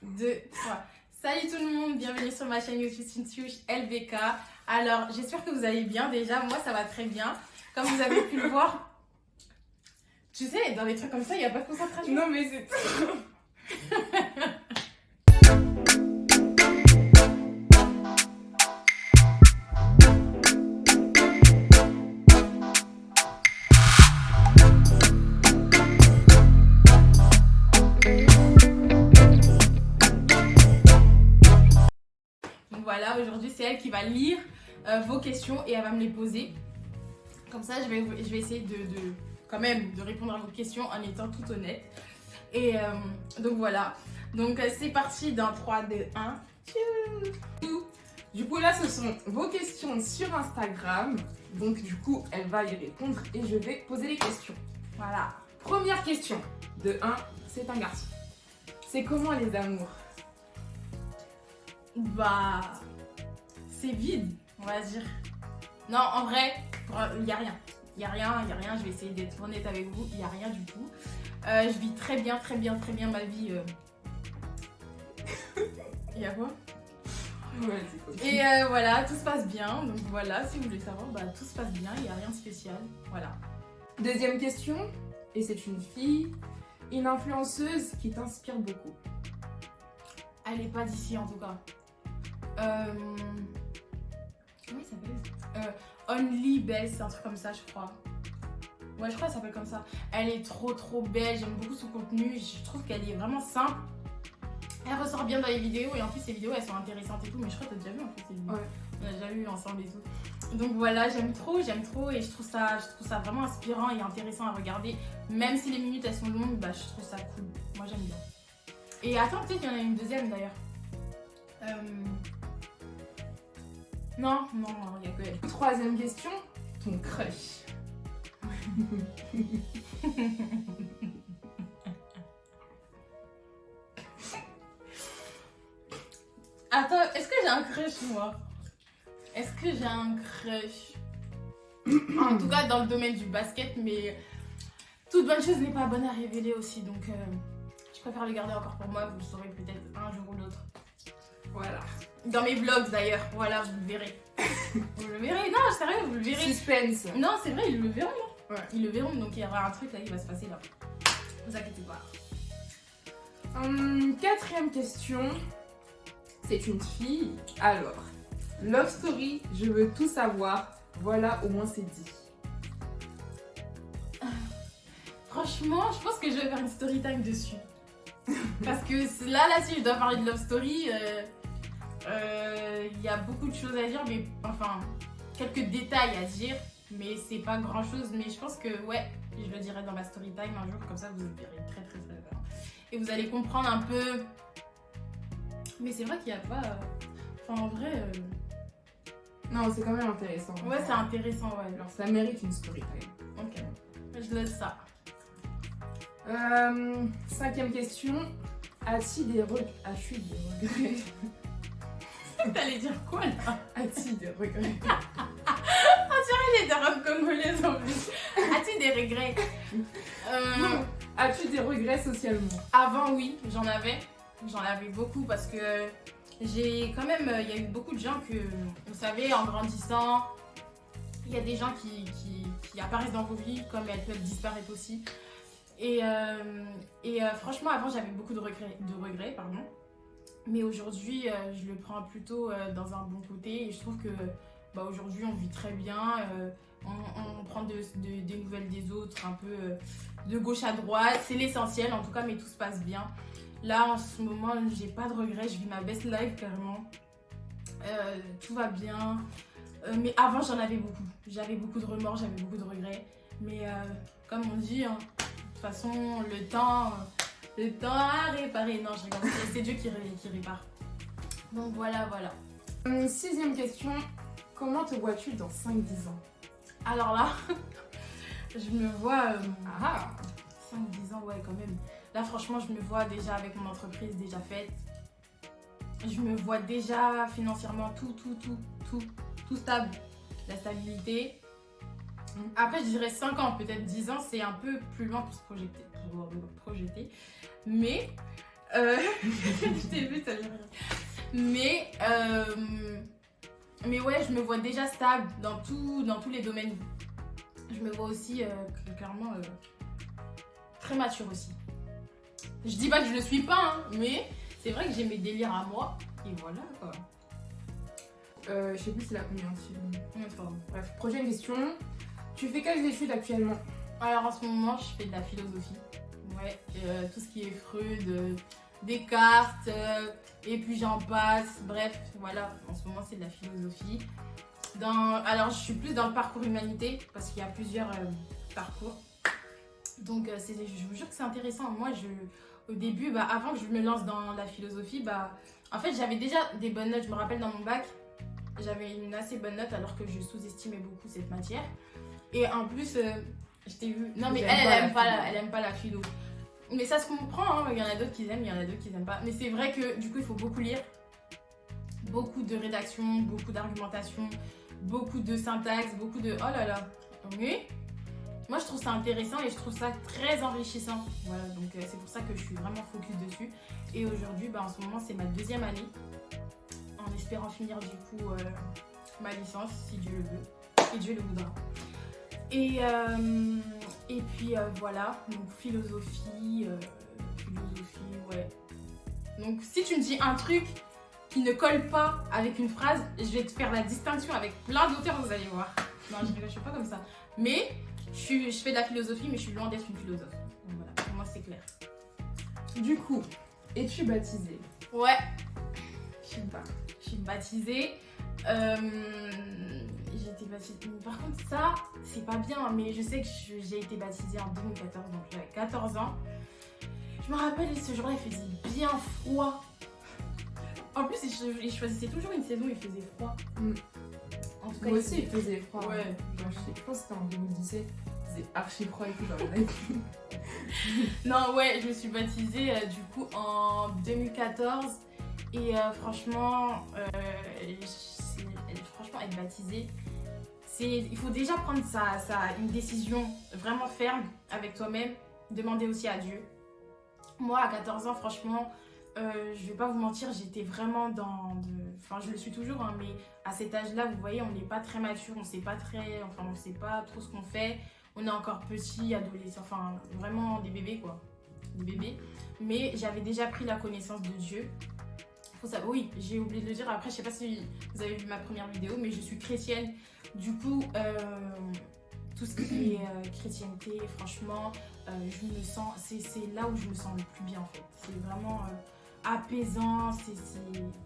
2, 3. Salut tout le monde, bienvenue sur ma chaîne YouTube Cynthouche LBK. Alors, j'espère que vous allez bien. Déjà, moi, ça va très bien. Comme vous avez pu le voir, tu sais, dans les trucs comme ça, il n'y a pas de concentration. Non, mais c'est... Donc voilà, aujourd'hui, c'est elle qui va lire vos questions et elle va me les poser. Comme ça, je vais essayer quand même de répondre à vos questions en étant tout honnête. Et donc voilà. Donc c'est parti dans 3, 2, 1. Du coup, là, ce sont vos questions sur Instagram. Donc, du coup, elle va y répondre et je vais poser les questions. Voilà. Première question. De 1, c'est un garçon. C'est comment les amours? Bah, c'est vide, on va dire. Non, en vrai, il n'y a rien. Il n'y a rien. Je vais essayer d'être honnête avec vous. Il n'y a rien du tout. Je vis très bien ma vie. Il y a quoi? Ouais, c'est cool. Et voilà, tout se passe bien. Donc voilà, si vous voulez savoir, bah, tout se passe bien. Il n'y a rien de spécial. Voilà. Deuxième question. Et c'est une fille, une influenceuse qui t'inspire beaucoup. Elle n'est pas d'ici en tout cas. Comment il s'appelle? Only Belle, c'est un truc comme ça, je crois. Ouais, je crois qu'elle s'appelle comme ça. Elle est trop belle, j'aime beaucoup son contenu. Je trouve qu'elle est vraiment simple. Elle ressort bien dans les vidéos et en plus, ces vidéos elles sont intéressantes et tout. Mais je crois que t'as déjà vu en plus ces vidéos. Ouais. On a déjà vu ensemble et tout. Donc voilà, j'aime trop et je trouve ça vraiment inspirant et intéressant à regarder. Même si les minutes elles sont longues, bah je trouve ça cool. Moi j'aime bien. Et attends, peut-être qu'il y en a une deuxième d'ailleurs. Non, il n'y a que elle. Troisième question. Ton crush. Attends, est-ce que j'ai un crush moi? Est-ce que j'ai un crush? En tout cas dans le domaine du basket, mais toute bonne chose n'est pas bonne à révéler aussi, donc je préfère le garder encore pour moi, vous le saurez peut-être un jour ou l'autre. Voilà. Dans mes vlogs d'ailleurs, voilà, vous le verrez. Vous le verrez, non, sérieux, vous le verrez. Suspense. Non, c'est vrai, ils le verront. Ouais. Ils le verront, donc il y aura un truc là qui va se passer là. Vous inquiétez pas. Quatrième question. C'est une fille. Alors, love story, je veux tout savoir. Voilà, au moins c'est dit. Franchement, je pense que je vais faire une story time dessus. Parce que là, si je dois parler de love story, il y a beaucoup de choses à dire, mais enfin, quelques détails à dire, mais c'est pas grand chose. Mais je pense que, ouais, je le dirai dans ma story time un jour, comme ça vous le verrez très bien. Et vous allez comprendre un peu. Mais c'est vrai qu'il n'y a pas. Enfin, en vrai. Non, c'est quand même intéressant. Ouais, c'est intéressant, ouais. Alors, ça mérite une story time. Ok, je laisse ça. Cinquième question. As-tu des regrets? T'allais dire quoi là? As-tu des regrets? Elle est d'arabe congolaise en plus. As-tu des regrets? As-tu des regrets socialement? Avant, oui, j'en avais beaucoup parce que j'ai quand même, il y a eu beaucoup de gens que, vous savez, en grandissant, il y a des gens qui apparaissent dans vos vies comme elles peuvent disparaître aussi. Et franchement, avant, j'avais beaucoup de regrets, pardon. Mais aujourd'hui, je le prends plutôt dans un bon côté et je trouve que bah, aujourd'hui, on vit très bien. On prend des nouvelles des autres, un peu de gauche à droite. C'est l'essentiel en tout cas, mais tout se passe bien. Là, en ce moment, j'ai pas de regrets. Je vis ma best life, clairement. Tout va bien. Mais avant, j'en avais beaucoup. J'avais beaucoup de remords, j'avais beaucoup de regrets. Mais comme on dit, hein, de toute façon, le temps a réparé. Non, je rigole. C'est Dieu qui répare. Donc voilà. Sixième question. Comment te vois-tu dans 5-10 ans? Alors là, je me vois 5-10 ans, ouais, quand même. Là, franchement, je me vois déjà avec mon entreprise déjà faite. Je me vois déjà financièrement tout stable. La stabilité. Après, je dirais 5 ans, peut-être 10 ans, c'est un peu plus loin pour se projeter. Mais Je t'ai vu, t'as l'air. Mais ouais, je me vois déjà stable dans tous les domaines. Je me vois aussi clairement très mature aussi. Je dis pas que je le suis pas, hein, mais c'est vrai que j'ai mes délires à moi. Et voilà quoi. Je sais plus c'est la combien. Bref, prochaine question. Tu fais quelles études actuellement? Alors en ce moment, je fais de la philosophie. Ouais, tout ce qui est Freud, Descartes, et puis j'en passe. Bref, voilà, en ce moment c'est de la philosophie. Alors je suis plus dans le parcours humanité parce qu'il y a plusieurs parcours. Donc je vous jure que c'est intéressant. Moi, au début, avant que je me lance dans la philosophie, en fait j'avais déjà des bonnes notes. Je me rappelle dans mon bac, j'avais une assez bonne note alors que je sous-estimais beaucoup cette matière. Et en plus, je t'ai vu. Non mais elle aime pas la philo. Mais ça se comprend, hein. Il y en a d'autres qui aiment, il y en a d'autres qui n'aiment pas. Mais c'est vrai que du coup, il faut beaucoup lire. Beaucoup de rédaction, beaucoup d'argumentation, beaucoup de syntaxe, beaucoup de... Oh là là. Mais moi, je trouve ça intéressant et je trouve ça très enrichissant. Voilà, donc c'est pour ça que je suis vraiment focus dessus. Et aujourd'hui, en ce moment, c'est ma 2e année. En espérant finir du coup ma licence, si Dieu le veut. Et Dieu le voudra. Et puis voilà, donc philosophie, ouais. Donc si tu me dis un truc qui ne colle pas avec une phrase, je vais te faire la distinction avec plein d'auteurs, vous allez voir. Non, je suis pas comme ça. Mais je fais de la philosophie, mais je suis loin d'être une philosophe. Donc voilà, pour moi c'est clair. Du coup, es-tu baptisée? Ouais, Je sais pas. je suis baptisée. J'ai été baptisée. Par contre, ça, c'est pas bien, mais je sais que j'ai été baptisée en 2014, donc j'avais 14 ans. Je me rappelle, ce jour-là, il faisait bien froid. En plus, ils choisissaient toujours une saison où il faisait froid. En tout cas, moi aussi, il faisait froid. Ouais. Je pense que c'était en 2017. Il faisait archi froid et tout dans la vie. Non, ouais, je me suis baptisée du coup en 2014. Et franchement, être baptisée, il faut déjà prendre une décision vraiment ferme avec toi-même, demander aussi à Dieu. Moi, à 14 ans, franchement, je vais pas vous mentir, j'étais vraiment enfin, je le suis toujours, hein, mais à cet âge-là, vous voyez, on n'est pas très mature, on sait pas trop ce qu'on fait. On est encore petit, adolescent, enfin, vraiment des bébés, quoi. Des bébés. Mais j'avais déjà pris la connaissance de Dieu. Oui, j'ai oublié de le dire. Après, je sais pas si vous avez vu ma première vidéo, mais je suis chrétienne. Du coup, tout ce qui est chrétienté, franchement, je me sens, c'est là où je me sens le plus bien en fait. C'est vraiment apaisant,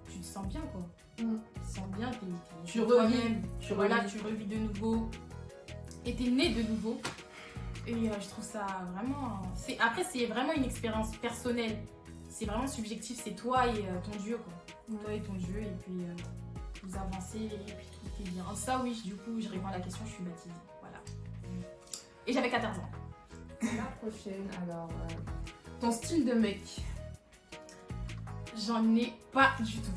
tu te sens bien quoi. Tu te sens bien, tu revis. Tu revis de nouveau. Et t'es né de nouveau. Et je trouve ça vraiment... Après, c'est vraiment une expérience personnelle. C'est vraiment subjectif, c'est toi et ton Dieu quoi. Toi et ton Dieu et puis vous avancez et puis tout est bien. Ça oui, du coup je réponds à la question, je suis baptisée. Voilà. Et j'avais 14 ans. La prochaine, alors ton style de mec. J'en ai pas du tout.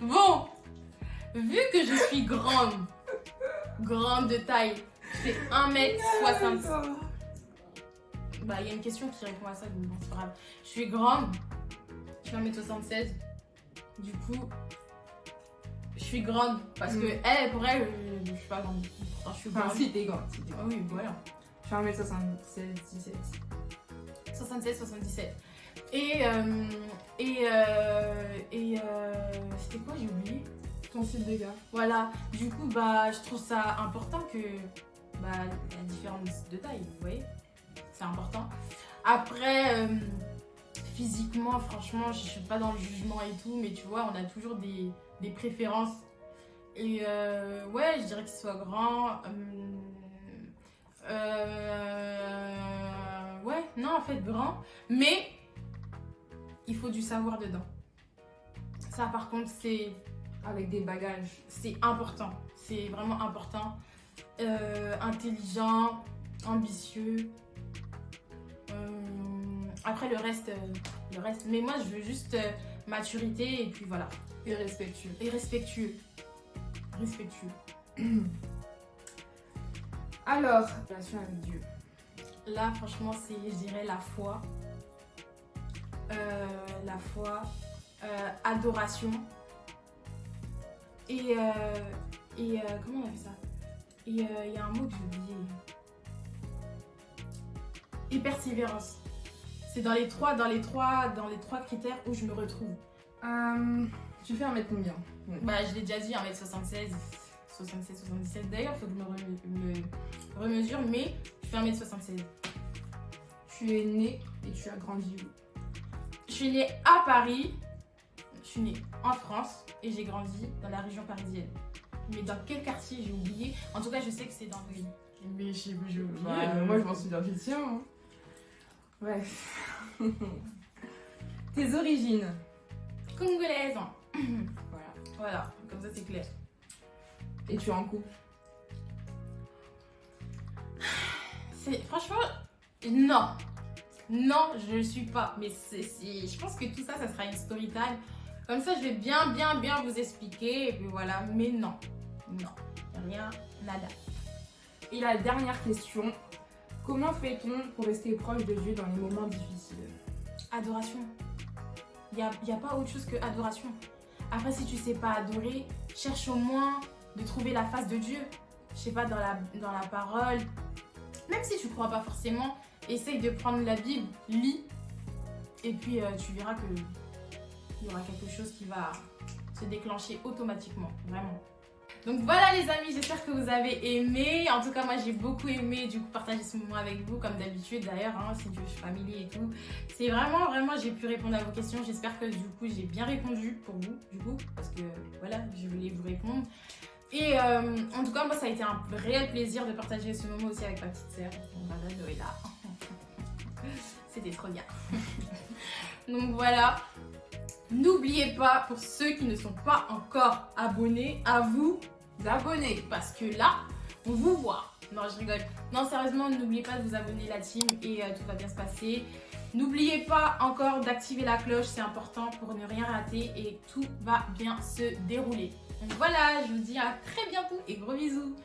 Bon, vu que je suis grande de taille, je fais 1m60. Il y a une question qui répond à ça, donc bon, c'est pas grave. Je suis grande, je fais 1m76. Du coup, je suis grande parce que pour elle, je suis pas grande. Enfin, je suis grande. Si, t'es grande. Ah oui, voilà. Je fais 1m76, 17. 76, 77. Et c'était quoi, j'ai oublié? Ton style de gars. Voilà, du coup, je trouve ça important que la différence de taille, vous voyez? C'est important. Après, physiquement, franchement, je suis pas dans le jugement et tout, mais tu vois, on a toujours des préférences. Et ouais, je dirais qu'il soit grand. Ouais, non, en fait, grand. Mais il faut du savoir dedans. Ça, par contre, c'est... Avec des bagages. C'est important. C'est vraiment important. Intelligent, ambitieux. Après, le reste... Mais moi, je veux juste maturité et puis voilà. Et respectueux. Et respectueux. Respectueux. Alors, relation avec Dieu. Là, franchement, c'est, je dirais, la foi. Adoration. Et comment on appelle ça? Et il y a un mot que j'ai oublié. Et persévérance. C'est dans les trois critères où je me retrouve. Tu fais 1m combien? Bah, je l'ai déjà dit, 1m76, 77. D'ailleurs, il faut que je me remesure, mais je fais 1m76. Tu es né et tu as grandi où? Je suis née à Paris, je suis née en France et j'ai grandi dans la région parisienne. Mais dans quel quartier, j'ai oublié. En tout cas, je sais que c'est dans le... Mais j'ai oublié. Moi, je m'en souviens du tien. Hein. Bref. Tes origines? Congolaise. Voilà. Voilà, comme ça c'est clair. Et tu es en couple? Franchement, non. Non, je ne suis pas. Mais je pense que tout ça, ça sera une story time. Comme ça, je vais bien vous expliquer. Et puis voilà, mais non. Non, rien, nada. Et la dernière question. Comment fait-on pour rester proche de Dieu dans les moments difficiles? Adoration. Il n'y a pas autre chose que adoration. Après, si tu sais pas adorer, cherche au moins de trouver la face de Dieu. Je sais pas, dans la parole. Même si tu crois pas forcément, essaye de prendre la Bible, lis. Et puis, tu verras que il y aura quelque chose qui va se déclencher automatiquement. Vraiment. Donc voilà les amis, j'espère que vous avez aimé. En tout cas, moi j'ai beaucoup aimé du coup partager ce moment avec vous, comme d'habitude d'ailleurs, hein, c'est du family et tout. C'est vraiment, j'ai pu répondre à vos questions. J'espère que du coup j'ai bien répondu pour vous, du coup, parce que voilà, je voulais vous répondre. Et en tout cas, moi ça a été un réel plaisir de partager ce moment aussi avec ma petite sœur. Voilà, Noëlla. C'était trop bien. Donc voilà. N'oubliez pas, pour ceux qui ne sont pas encore abonnés, à vous abonner. Parce que là, on vous voit. Non, je rigole. Non, sérieusement, n'oubliez pas de vous abonner la team et tout va bien se passer. N'oubliez pas encore d'activer la cloche, c'est important pour ne rien rater et tout va bien se dérouler. Donc voilà, je vous dis à très bientôt et gros bisous.